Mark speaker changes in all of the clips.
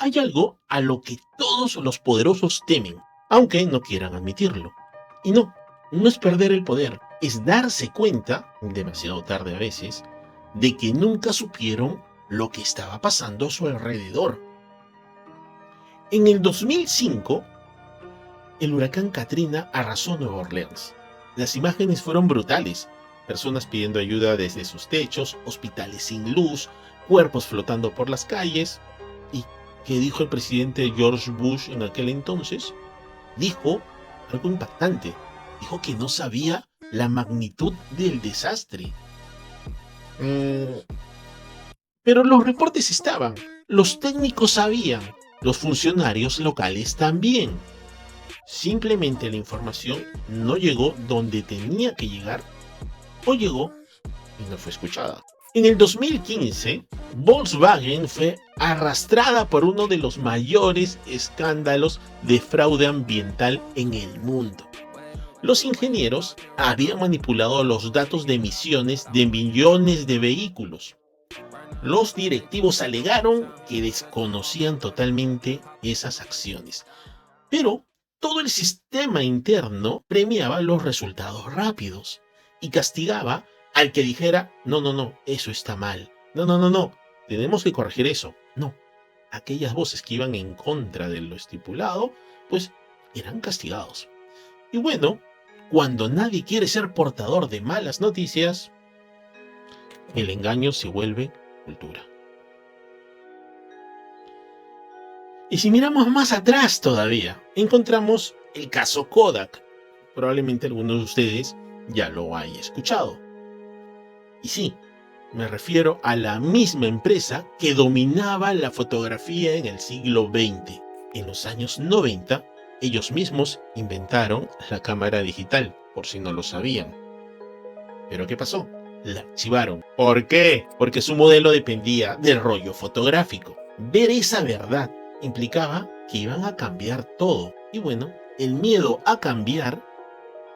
Speaker 1: Hay algo a lo que todos los poderosos temen, aunque no quieran admitirlo. Y no es perder el poder, es darse cuenta, demasiado tarde a veces, de que nunca supieron lo que estaba pasando a su alrededor. En el 2005, el huracán Katrina arrasó Nueva Orleans. Las imágenes fueron brutales. Personas pidiendo ayuda desde sus techos, hospitales sin luz, cuerpos flotando por las calles. ¿Y qué dijo el presidente George Bush en aquel entonces? Dijo algo impactante. Dijo que no sabía la magnitud del desastre. Pero los reportes estaban, los técnicos sabían, los funcionarios locales también. Simplemente la información no llegó donde tenía que llegar, o llegó y no fue escuchada. En el 2015, Volkswagen fue arrastrada por uno de los mayores escándalos de fraude ambiental en el mundo. Los ingenieros habían manipulado los datos de emisiones de millones de vehículos. Los directivos alegaron que desconocían totalmente esas acciones, pero todo el sistema interno premiaba los resultados rápidos y castigaba al que dijera, no, eso está mal, no, tenemos que corregir eso. No, aquellas voces que iban en contra de lo estipulado, pues eran castigados. Y bueno, cuando nadie quiere ser portador de malas noticias, el engaño se vuelve cultura. Y si miramos más atrás todavía, encontramos el caso Kodak. Probablemente algunos de ustedes ya lo hayan escuchado. Y sí, me refiero a la misma empresa que dominaba la fotografía en el siglo XX. En los años 90, ellos mismos inventaron la cámara digital, por si no lo sabían. ¿Pero qué pasó? La archivaron. ¿Por qué? Porque su modelo dependía del rollo fotográfico. Ver esa verdad implicaba que iban a cambiar todo. Y bueno, el miedo a cambiar,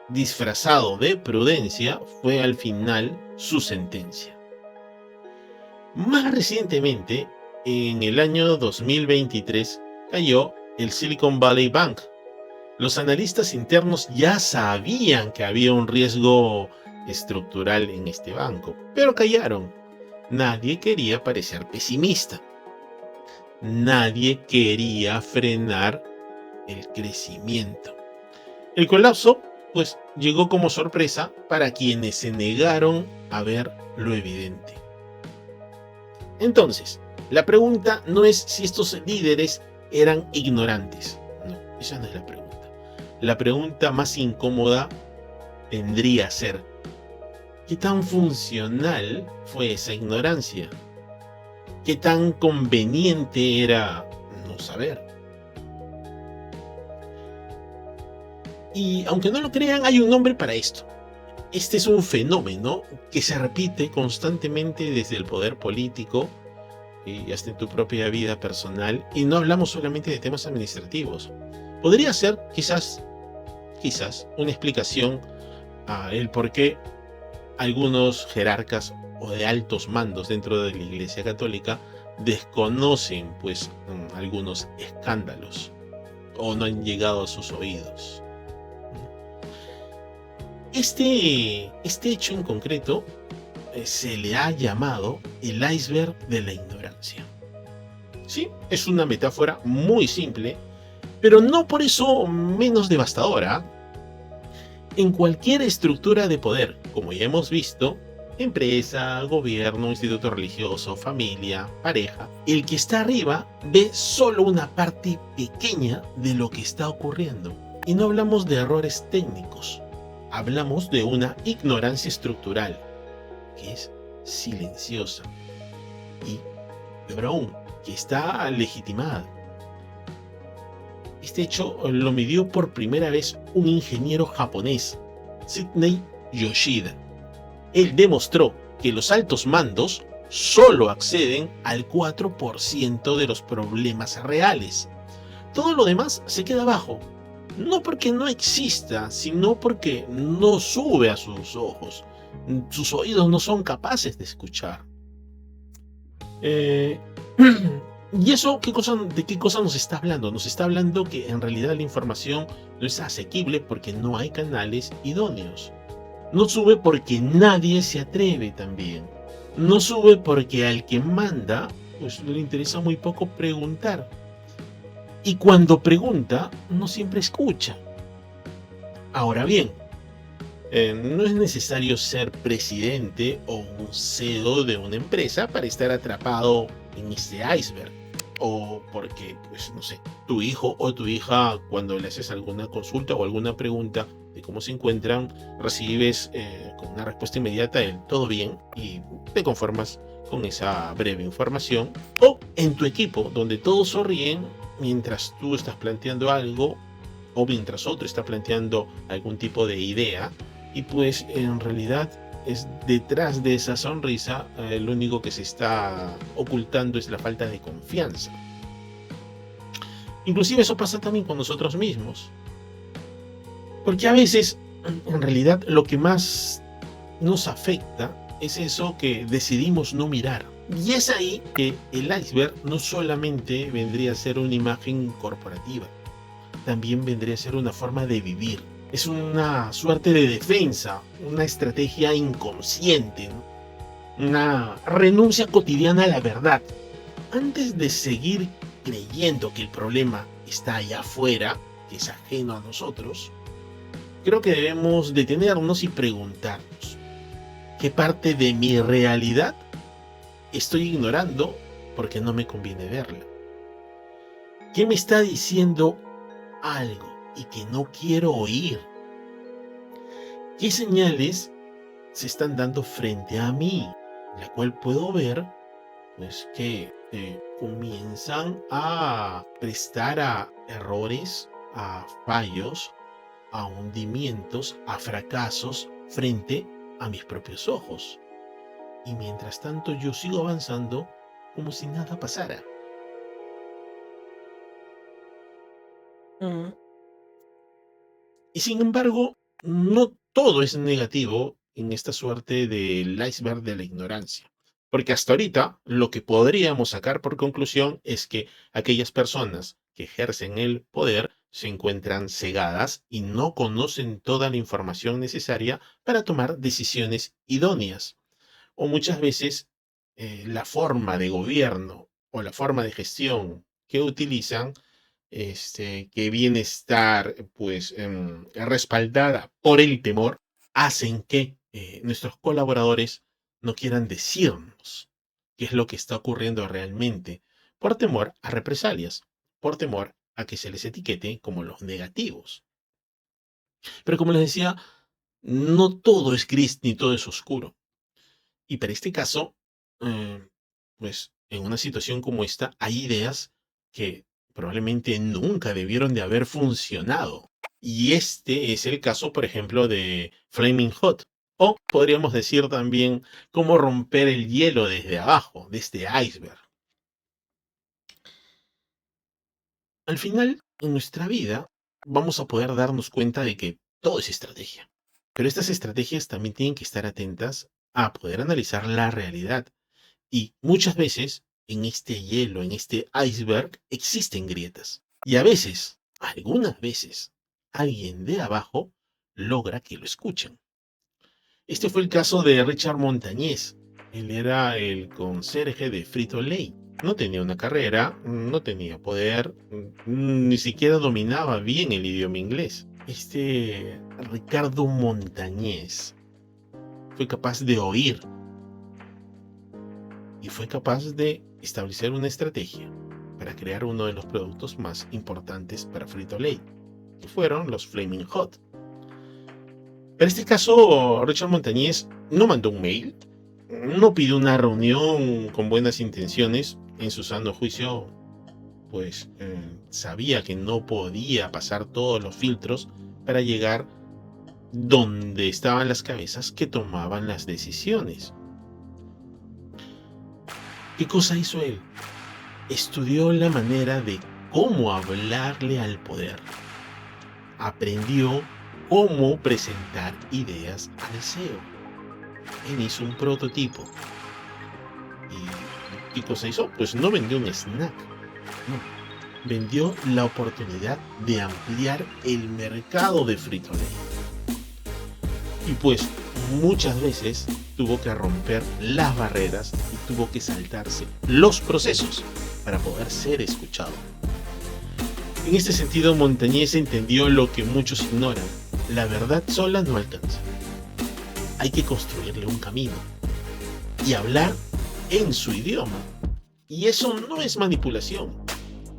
Speaker 1: disfrazado de prudencia, fue al final su sentencia. Más recientemente, en el año 2023, cayó el Silicon Valley Bank. Los analistas internos ya sabían que había un riesgo estructural en este banco, pero callaron. Nadie quería parecer pesimista. Nadie quería frenar el crecimiento. El colapso, pues, llegó como sorpresa para quienes se negaron a ver lo evidente. Entonces, la pregunta no es si estos líderes eran ignorantes. No, esa no es la pregunta. La pregunta más incómoda tendría a ser: ¿qué tan funcional fue esa ignorancia? ¿Qué tan conveniente era no saber? Y aunque no lo crean, hay un nombre para esto. Este es un fenómeno que se repite constantemente desde el poder político y hasta en tu propia vida personal. Y no hablamos solamente de temas administrativos. Podría ser, quizás, una explicación a el por qué algunos jerarcas o de altos mandos dentro de la Iglesia Católica desconocen pues algunos escándalos o no han llegado a sus oídos. Este hecho en concreto se le ha llamado el iceberg de la ignorancia. Sí, es una metáfora muy simple, pero no por eso menos devastadora. En cualquier estructura de poder, como ya hemos visto, empresa, gobierno, instituto religioso, familia, pareja, el que está arriba ve solo una parte pequeña de lo que está ocurriendo. Y no hablamos de errores técnicos, hablamos de una ignorancia estructural, que es silenciosa y, peor aún, que está legitimada. Este hecho lo midió por primera vez un ingeniero japonés, Sydney Yoshida. Él demostró que los altos mandos solo acceden al 4% de los problemas reales. Todo lo demás se queda abajo, no porque no exista, sino porque no sube a sus ojos. Sus oídos no son capaces de escuchar. ¿Y eso de qué cosa nos está hablando? Nos está hablando que en realidad la información no es asequible porque no hay canales idóneos. No sube porque nadie se atreve también. No sube porque al que manda, pues le interesa muy poco preguntar. Y cuando pregunta, no siempre escucha. Ahora bien, no es necesario ser presidente o un CEO de una empresa para estar atrapado en este iceberg. O porque, pues no sé, tu hijo o tu hija, cuando le haces alguna consulta o alguna pregunta de cómo se encuentran, recibes con una respuesta inmediata el todo bien y te conformas con esa breve información. O en tu equipo, donde todos sonríen mientras tú estás planteando algo o mientras otro está planteando algún tipo de idea, y pues en realidad es detrás de esa sonrisa lo único que se está ocultando es la falta de confianza. Inclusive eso pasa también con nosotros mismos, porque a veces en realidad lo que más nos afecta es eso que decidimos no mirar. Y es ahí que el iceberg no solamente vendría a ser una imagen corporativa, también vendría a ser una forma de vivir. Es una suerte de defensa, una estrategia inconsciente, ¿no? Una renuncia cotidiana a la verdad. Antes de seguir creyendo que el problema está allá afuera, que es ajeno a nosotros, creo que debemos detenernos y preguntarnos, ¿qué parte de mi realidad estoy ignorando porque no me conviene verla? ¿Qué me está diciendo algo y que no quiero oír? ¿Qué señales se están dando frente a mí, la cual puedo ver pues que comienzan a prestar a errores, a fallos, a hundimientos, a fracasos frente a mis propios ojos? Y mientras tanto yo sigo avanzando como si nada pasara.
Speaker 2: Mm,
Speaker 1: Y sin embargo, no todo es negativo en esta suerte del iceberg de la ignorancia. Porque hasta ahorita lo que podríamos sacar por conclusión es que aquellas personas que ejercen el poder se encuentran cegadas y no conocen toda la información necesaria para tomar decisiones idóneas. O muchas veces la forma de gobierno o la forma de gestión que utilizan que viene a estar pues respaldada por el temor, hacen que nuestros colaboradores no quieran decirnos qué es lo que está ocurriendo realmente, por temor a represalias, por temor a que se les etiquete como los negativos. Pero como les decía, no todo es gris ni todo es oscuro. Y para este caso, eh, pues en una situación como esta, hay ideas que probablemente nunca debieron de haber funcionado. Y este es el caso, por ejemplo, de Flaming Hot. O podríamos decir también cómo romper el hielo desde abajo, de este iceberg. Al final, en nuestra vida, vamos a poder darnos cuenta de que todo es estrategia. Pero estas estrategias también tienen que estar atentas a poder analizar la realidad. Y muchas veces en este hielo, en este iceberg, existen grietas. Y a veces, algunas veces, alguien de abajo logra que lo escuchen. Este fue el caso de Richard Montañez. Él era el conserje de Frito-Lay. No tenía una carrera, no tenía poder, ni siquiera dominaba bien el idioma inglés. Este Ricardo Montañez fue capaz de oír y fue capaz de establecer una estrategia para crear uno de los productos más importantes para Frito-Lay, que fueron los Flaming Hot. En este caso, Richard Montañez no mandó un mail, no pidió una reunión con buenas intenciones. En su sano juicio, pues sabía que no podía pasar todos los filtros para llegar donde estaban las cabezas que tomaban las decisiones. ¿Qué cosa hizo él? Estudió la manera de cómo hablarle al poder. Aprendió cómo presentar ideas al CEO. Él hizo un prototipo y ¿Qué cosa hizo? Pues no vendió un snack, no, vendió la oportunidad de ampliar el mercado de Frito-Lay. Y pues muchas veces tuvo que romper las barreras y tuvo que saltarse los procesos para poder ser escuchado. En este sentido, Montañés entendió lo que muchos ignoran: la verdad sola no alcanza. Hay que construirle un camino y hablar en su idioma. Y eso no es manipulación,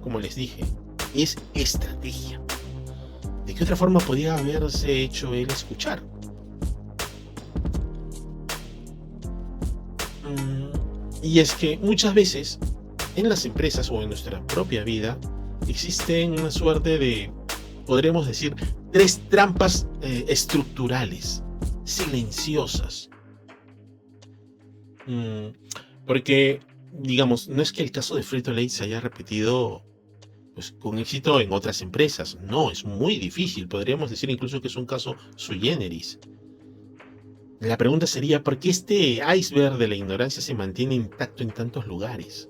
Speaker 1: como les dije, es estrategia. ¿De qué otra forma podía haberse hecho él escuchar? Y es que muchas veces en las empresas o en nuestra propia vida existen una suerte de, podríamos decir, 3 trampas estructurales, silenciosas. Porque, digamos, no es que el caso de Frito-Lay se haya repetido pues, con éxito en otras empresas. No, es muy difícil. Podríamos decir incluso que es un caso sui generis. La pregunta sería, ¿por qué este iceberg de la ignorancia se mantiene intacto en tantos lugares?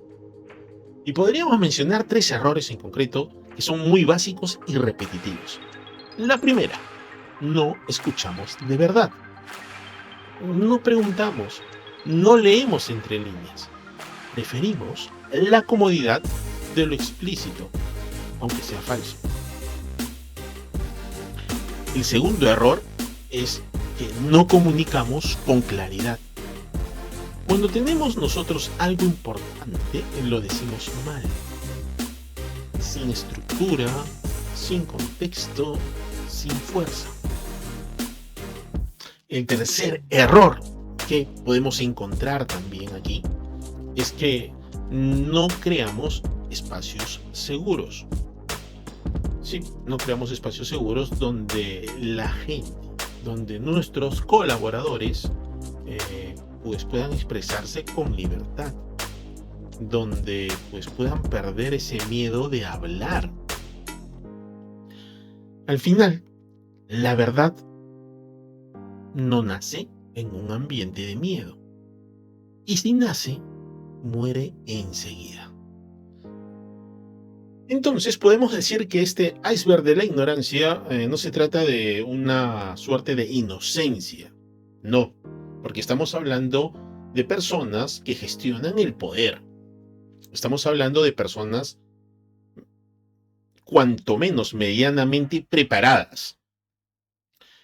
Speaker 1: Y podríamos mencionar 3 errores en concreto que son muy básicos y repetitivos. La primera, no escuchamos de verdad. No preguntamos, no leemos entre líneas. Preferimos la comodidad de lo explícito, aunque sea falso. El segundo error es que no comunicamos con claridad. Cuando tenemos nosotros algo importante, lo decimos mal, sin estructura, sin contexto, sin fuerza. El tercer error que podemos encontrar también aquí es que no creamos espacios seguros. Sí, no creamos espacios seguros donde la gente, donde nuestros colaboradores pues puedan expresarse con libertad, donde pues puedan perder ese miedo de hablar. Al final, la verdad no nace en un ambiente de miedo, y si nace, muere enseguida. Entonces podemos decir que este iceberg de la ignorancia no se trata de una suerte de inocencia, no, porque estamos hablando de personas que gestionan el poder. Estamos hablando de personas cuanto menos medianamente preparadas.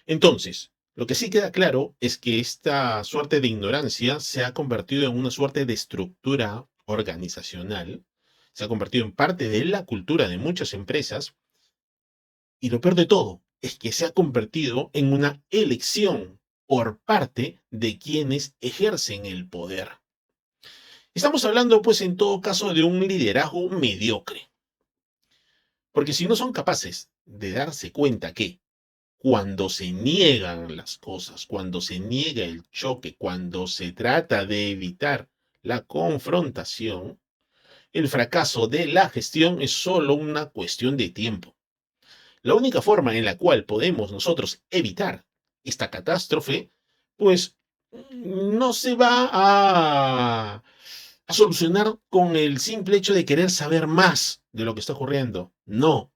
Speaker 1: Entonces, lo que sí queda claro es que esta suerte de ignorancia se ha convertido en una suerte de estructura organizacional, se ha convertido en parte de la cultura de muchas empresas, y lo peor de todo es que se ha convertido en una elección por parte de quienes ejercen el poder. Estamos hablando, pues, en todo caso, de un liderazgo mediocre. Porque si no son capaces de darse cuenta que cuando se niegan las cosas, cuando se niega el choque, cuando se trata de evitar la confrontación, el fracaso de la gestión es solo una cuestión de tiempo. La única forma en la cual podemos nosotros evitar esta catástrofe, pues no se va a solucionar con el simple hecho de querer saber más de lo que está ocurriendo. No,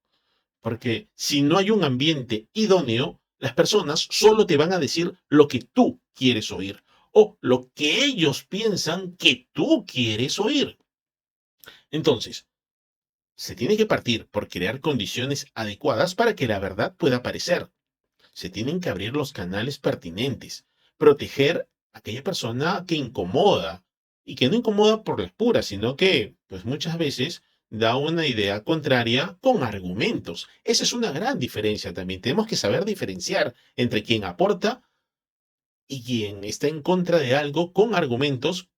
Speaker 1: porque si no hay un ambiente idóneo, las personas solo te van a decir lo que tú quieres oír o lo que ellos piensan que tú quieres oír. Entonces, se tiene que partir por crear condiciones adecuadas para que la verdad pueda aparecer. Se tienen que abrir los canales pertinentes, proteger a aquella persona que incomoda, y que no incomoda por las puras, sino que, pues muchas veces, da una idea contraria con argumentos. Esa es una gran diferencia también. Tenemos que saber diferenciar entre quien aporta y quien está en contra de algo con argumentos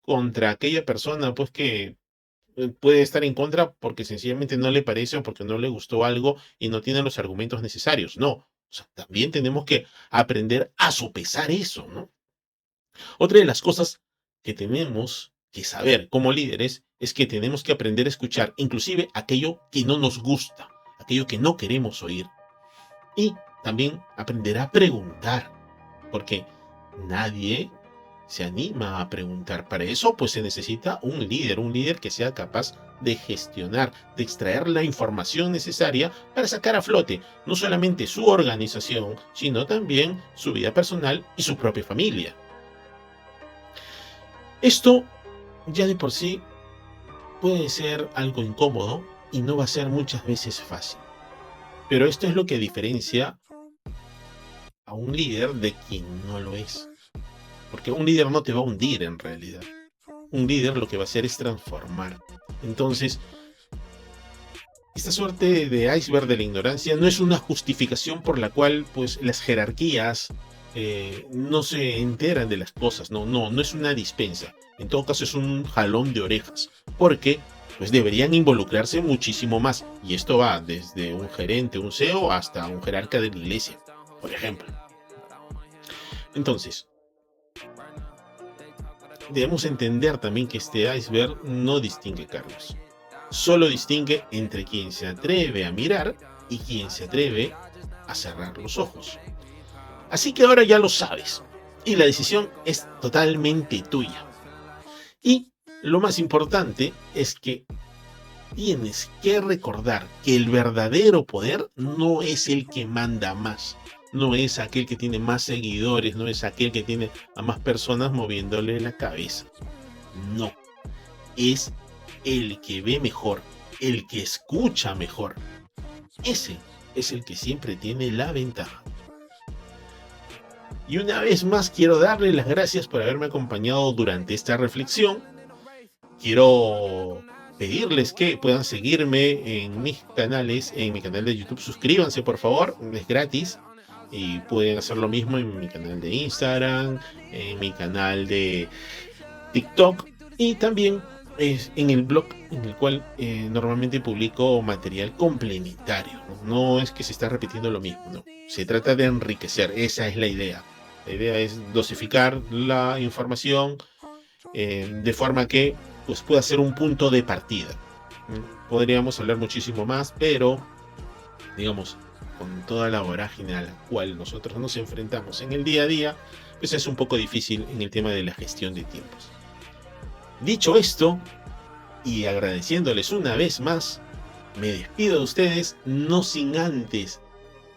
Speaker 1: contra aquella persona, pues que puede estar en contra porque sencillamente no le parece o porque no le gustó algo y no tiene los argumentos necesarios. No, o sea, también tenemos que aprender a sopesar eso, ¿no? Otra de las cosas que tenemos que saber como líderes es que tenemos que aprender a escuchar inclusive aquello que no nos gusta, aquello que no queremos oír. Y también aprender a preguntar, porque nadie se anima a preguntar. Para eso, pues se necesita un líder que sea capaz de gestionar, de extraer la información necesaria para sacar a flote no solamente su organización, sino también su vida personal y su propia familia. Esto ya de por sí puede ser algo incómodo y no va a ser muchas veces fácil. Pero esto es lo que diferencia a un líder de quien no lo es. Porque un líder no te va a hundir en realidad. Un líder lo que va a hacer es transformar. Entonces, esta suerte de iceberg de la ignorancia no es una justificación por la cual pues, las jerarquías no se enteran de las cosas. No es una dispensa. En todo caso es un jalón de orejas. Porque pues, deberían involucrarse muchísimo más. Y esto va desde un gerente, un CEO, hasta un jerarca de la iglesia, por ejemplo. Entonces, debemos entender también que este iceberg no distingue cargos. Solo distingue entre quien se atreve a mirar y quien se atreve a cerrar los ojos. Así que ahora ya lo sabes. Y la decisión es totalmente tuya. Y lo más importante es que tienes que recordar que el verdadero poder no es el que manda más. No es aquel que tiene más seguidores, no es aquel que tiene a más personas moviéndole la cabeza. No. Es el que ve mejor, el que escucha mejor. Ese es el que siempre tiene la ventaja. Y una vez más quiero darle las gracias por haberme acompañado durante esta reflexión. Quiero pedirles que puedan seguirme en mis canales, en mi canal de YouTube. Suscríbanse por favor, es gratis. Y pueden hacer lo mismo en mi canal de Instagram, en mi canal de TikTok y también en el blog en el cual normalmente publico material complementario. No es que se está repitiendo lo mismo, no. Se trata de enriquecer, esa es la idea. La idea es dosificar la información de forma que pues, pueda ser un punto de partida. Podríamos hablar muchísimo más, pero digamos, con toda la vorágine a la cual nosotros nos enfrentamos en el día a día, pues es un poco difícil en el tema de la gestión de tiempos. Dicho esto, y agradeciéndoles una vez más, me despido de ustedes, no sin antes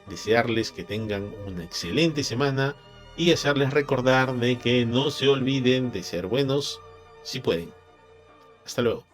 Speaker 1: desearles que tengan una excelente semana y hacerles recordar de que no se olviden de ser buenos si pueden. Hasta luego.